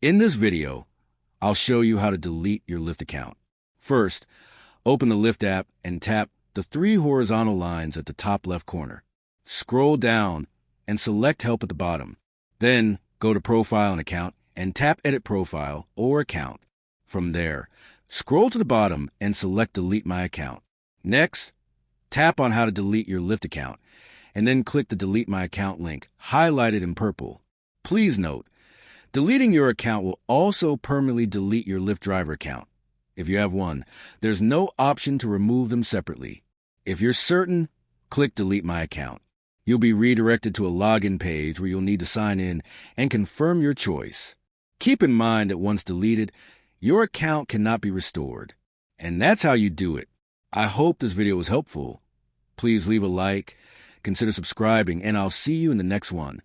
In this video, I'll show you how to delete your Lyft account. First, open the Lyft app and tap the three horizontal lines at the top left corner. Scroll down and select Help at the bottom. Then go to Profile and Account and tap Edit Profile or Account. From there, scroll to the bottom and select Delete My Account. Next, tap on How to delete your Lyft account and then click the Delete My Account link highlighted in purple. Please note, deleting your account will also permanently delete your Lyft driver account. If you have one, there's no option to remove them separately. If you're certain, click Delete My Account. You'll be redirected to a login page where you'll need to sign in and confirm your choice. Keep in mind that once deleted, your account cannot be restored. And that's how you do it. I hope this video was helpful. Please leave a like, consider subscribing, and I'll see you in the next one.